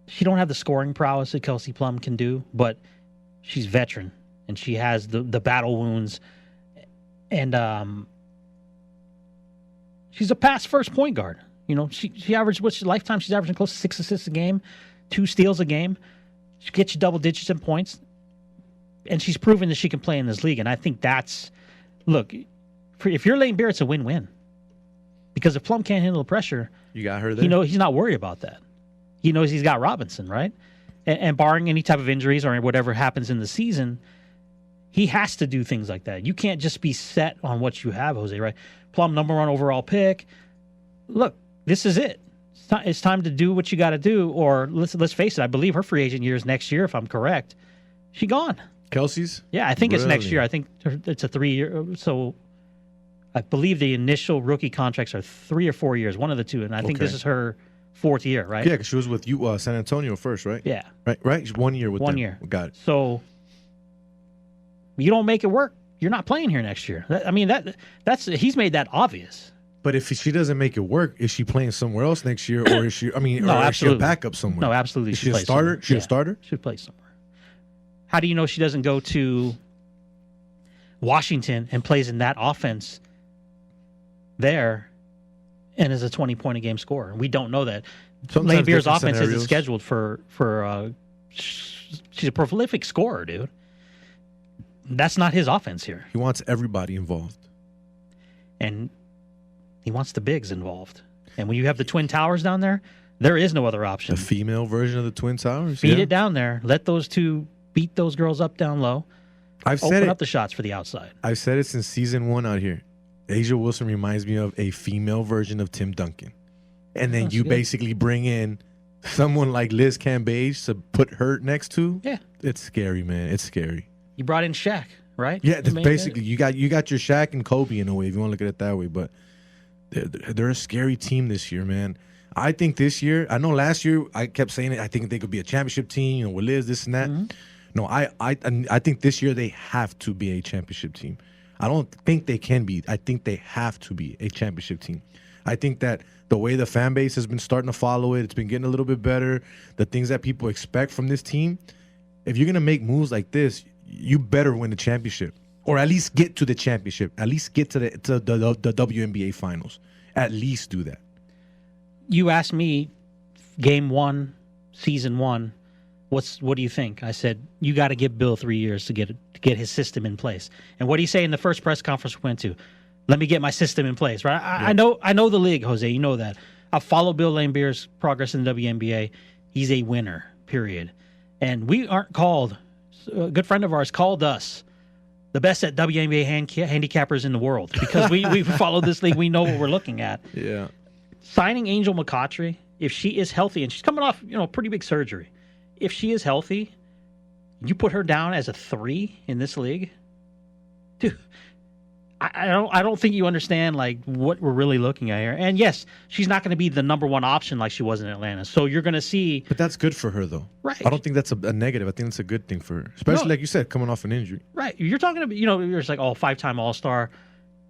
B: She don't have the scoring prowess that Kelsey Plum can do, but she's veteran and she has the battle wounds, and she's a pass-first point guard. You know, she averaged lifetime. She's averaging close to 6 assists a game, 2 steals a game. She gets you double digits in points, and she's proven that she can play in this league. And I think if you're Lane Beer, it's a win-win. Because if Plum can't handle the pressure,
C: you got her there.
B: He's not worried about that. He knows he's got Robinson, right? And barring any type of injuries or whatever happens in the season, he has to do things like that. You can't just be set on what you have, Jose, right? Plum, number 1 overall pick. Look, this is it. It's time to do what you got to do. Or let's face it, I believe her free agent year is next year, if I'm correct. She gone.
C: Kelsey's?
B: Yeah, I think it's next year. I think it's a 3-year. So I believe the initial rookie contracts are 3 or 4 years, one of the two. And I think this is her 4th year, right?
C: Yeah, because she was with you, San Antonio first, right?
B: Yeah.
C: Right? She's 1 year with them.
B: 1 year.
C: Got it.
B: So you don't make it work, you're not playing here next year. That's he's made that obvious.
C: But if she doesn't make it work, is she playing somewhere else next year, or is she? I mean,
B: no,
C: or is she a backup somewhere?
B: No, absolutely.
C: Is she a starter? She a starter?
B: She plays somewhere. How do you know she doesn't go to Washington and plays in that offense there, and is a 20-point-a-game scorer? We don't know that. Lane Beer's offense isn't scheduled for. She's a prolific scorer, dude. That's not his offense here.
C: He wants everybody involved.
B: And he wants the bigs involved. And when you have the Twin Towers down there, there is no other option.
C: The female version of the Twin Towers?
B: Feed it down there. Let those two beat those girls up down low. Open up the shots for the outside.
C: I've said it since season 1 out here. Asia Wilson reminds me of a female version of Tim Duncan. And then you basically bring in someone like Liz Cambage to put her next to.
B: Yeah.
C: It's scary, man. It's scary.
B: You brought in Shaq, right?
C: Yeah, basically you got your Shaq and Kobe in a way, if you want to look at it that way. But they're a scary team this year, man. I think this year, I know last year I kept saying it. I think they could be a championship team, with Liz, this and that. Mm-hmm. No, I think this year they have to be a championship team. I don't think they can be. I think they have to be a championship team. I think that the way the fan base has been starting to follow it, it's been getting a little bit better. The things that people expect from this team, if you're going to make moves like this, you better win the championship, or at least get to the championship. At least get to the WNBA finals. At least do that.
B: You asked me, game 1, season 1, what do you think? I said you got to give Bill 3 years to get his system in place. And what did he say in the first press conference we went to? Let me get my system in place, right? I know the league, Jose. You know that. I've followed Bill Laimbeer's progress in the WNBA. He's a winner, period. And we aren't called. A good friend of ours called us the best at WNBA handicappers in the world because we follow this league. We know what we're looking at.
C: Yeah.
B: Signing Angel McCoughtry, if she is healthy, and she's coming off pretty big surgery, if she is healthy, you put her down as a 3 in this league, dude. I don't think you understand what we're really looking at here. And yes, she's not going to be the number 1 option like she was in Atlanta. So you're going to see.
C: But that's good for her, though.
B: Right.
C: I don't think that's a negative. I think that's a good thing for her, especially like you said, coming off an injury.
B: Right. You're talking about you're just like 5-time All-Star.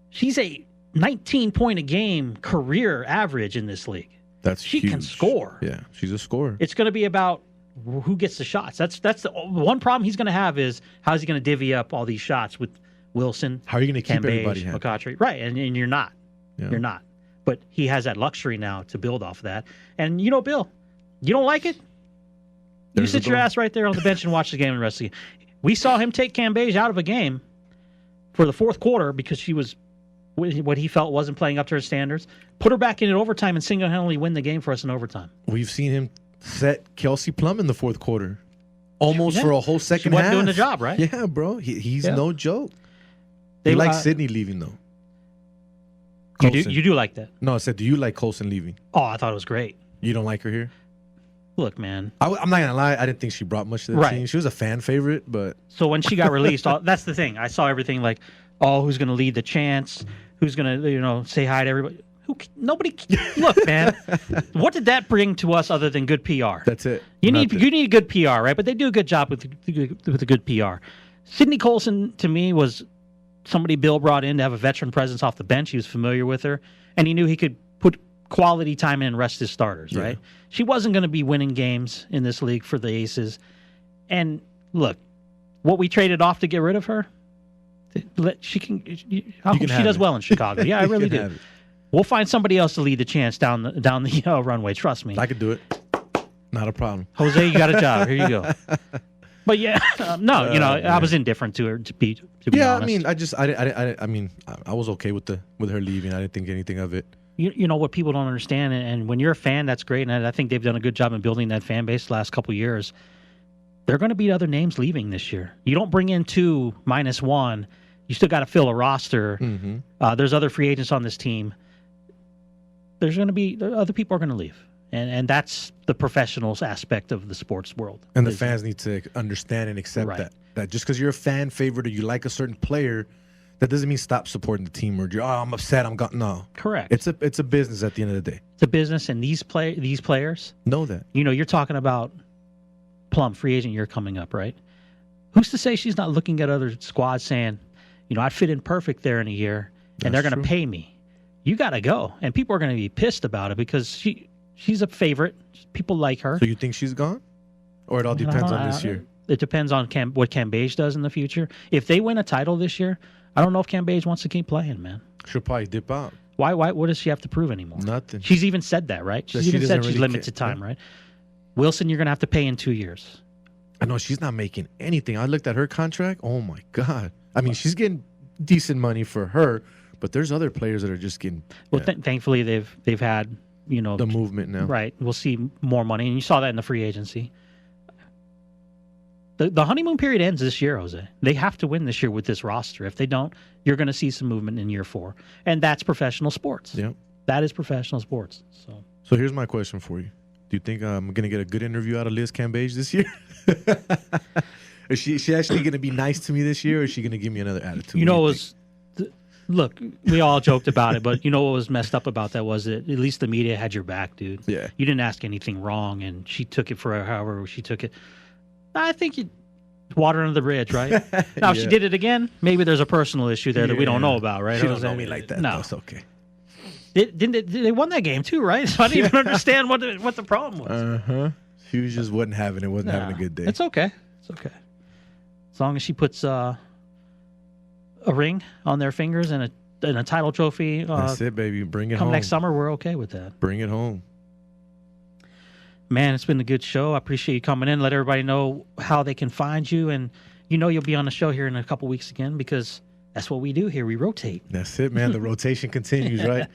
B: She's a 19-point-a-game career average in this league.
C: That's huge.
B: She can score.
C: Yeah, she's a scorer.
B: It's going to be about who gets the shots. That's the one problem he's going to have is how's he going to divvy up all these shots with Wilson.
C: How are you going to keep everybody happy?
B: McCoughtry. Right, and you're not. Yeah. You're not. But he has that luxury now to build off of that. And Bill, you don't like it? You sit your ass right there on the bench and watch the game and the rest of the game. We saw him take Cambage out of a game for the fourth quarter because she was what he felt wasn't playing up to her standards. Put her back in overtime and single-handedly win the game for us in overtime.
C: We've seen him set Kelsey Plum in the fourth quarter. Almost for a whole second
B: half.
C: She wasn't
B: doing the job, right?
C: Yeah, bro. He's no joke. They like Sydney leaving, though.
B: You do like that?
C: No, I said, do you like Colson leaving?
B: Oh, I thought it was great.
C: You don't like her here?
B: Look, man.
C: I'm not going to lie. I didn't think she brought much to the team. She was a fan favorite, but...
B: So when she got released, that's the thing. I saw everything like, who's going to lead the chants? Who's going to, say hi to everybody? Nobody... Look, man. What did that bring to us other than good PR?
C: That's it.
B: You need good PR, right? But they do a good job with the good PR. Sydney Colson, to me, was somebody Bill brought in to have a veteran presence off the bench. He was familiar with her, and he knew he could put quality time in and rest his starters, right? She wasn't going to be winning games in this league for the Aces. And look, what we traded off to get rid of her, she does well in Chicago. Yeah, I really do. We'll find somebody else to lead the chance down the runway. Trust me.
C: I could do it. Not a problem.
B: Jose, you got a job. Here you go. But yeah, I was indifferent to her to be honest.
C: I mean, I was okay with her leaving. I didn't think anything of it.
B: You know what people don't understand, and when you're a fan, that's great, and I think they've done a good job in building that fan base the last couple of years. they're going to be other names leaving this year. You don't bring in 2 minus 1. You still got to fill a roster.
C: Mm-hmm.
B: There's other free agents on this team. There's going to be other people are going to leave. And that's the professionals aspect of the sports world.
C: And the fans need to understand and accept that just because you're a fan favorite or you like a certain player, that doesn't mean stop supporting the team or I'm upset, I'm gone. No.
B: Correct.
C: It's a business at the end of the day.
B: It's a business, and these players
C: know that.
B: You're talking about Plum, free agent year coming up, right? Who's to say she's not looking at other squads saying, I'd fit in perfect there in a year, and they're going to pay me. You got to go. And people are going to be pissed about it because she's a favorite. People like her.
C: So you think she's gone? Or it all depends on this year?
B: It depends on what Cambage does in the future. If they win a title this year, I don't know if Cambage wants to keep playing, man.
C: She'll probably dip out.
B: Why? What does she have to prove anymore?
C: Nothing.
B: She's even said that, right? She's even said she's limited time, right? Wilson, you're going to have to pay in 2 years.
C: I know she's not making anything. I looked at her contract. Oh, my God. I mean, she's getting decent money for her, but there's other players that are just getting...
B: Well, thankfully, they've had,
C: the movement now.
B: Right. We'll see more money, and you saw that in the free agency. The honeymoon period ends this year, Jose. They have to win this year with this roster. If they don't, you're going to see some movement in year 4. And that's professional sports.
C: Yep.
B: That is professional sports.
C: So here's my question for you. Do you think I'm going to get a good interview out of Liz Cambage this year? Is she actually going to be nice to me this year, or is she going to give me another attitude?
B: Look, we all joked about it, but what was messed up about that was that at least the media had your back, dude.
C: Yeah.
B: You didn't ask anything wrong, and she took it for however she took it. I think water under the bridge, right? Now, if she did it again, maybe there's a personal issue there that we don't know about, right?
C: She don't know me like that. No, it's okay.
B: They won that game too, right? So I didn't even understand what the problem was.
C: She just wasn't having it. Wasn't having a good day.
B: It's okay. It's okay. As long as she puts a ring on their fingers and a title trophy.
C: That's it, baby. Bring it home.
B: Come next summer, we're okay with that.
C: Bring it home.
B: Man, it's been a good show. I appreciate you coming in. Let everybody know how they can find you. And you'll be on the show here in a couple weeks again because that's what we do here. We rotate.
C: That's it, man. The rotation continues, right?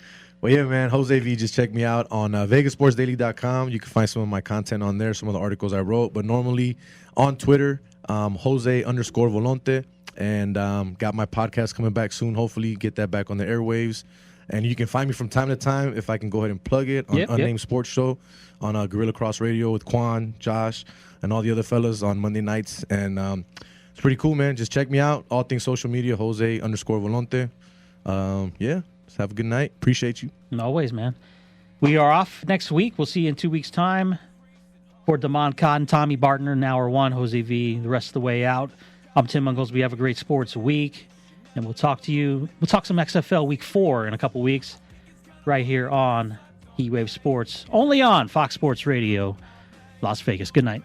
C: Well, yeah, man. Jose V, just check me out on VegasSportsDaily.com. You can find some of my content on there, some of the articles I wrote. But normally on Twitter, Jose_Volonte. And got my podcast coming back soon. Hopefully get that back on the airwaves. And you can find me from time to time, if I can go ahead and plug it, on Unnamed Sports Show on Gorilla Cross Radio with Quan, Josh, and all the other fellas on Monday nights. And it's pretty cool, man. Just check me out. All things social media, Jose_Volonte. Just have a good night. Appreciate you.
B: Always, man. We are off next week. We'll see you in 2 weeks' time. For Damon Cotton, Tommy Bartner in hour 1, Jose V the rest of the way out. I'm Tim Unglesbee. Have a great sports week. And we'll talk to you. We'll talk some XFL week 4 in a couple weeks right here on HeatWave Sports, only on Fox Sports Radio, Las Vegas. Good night.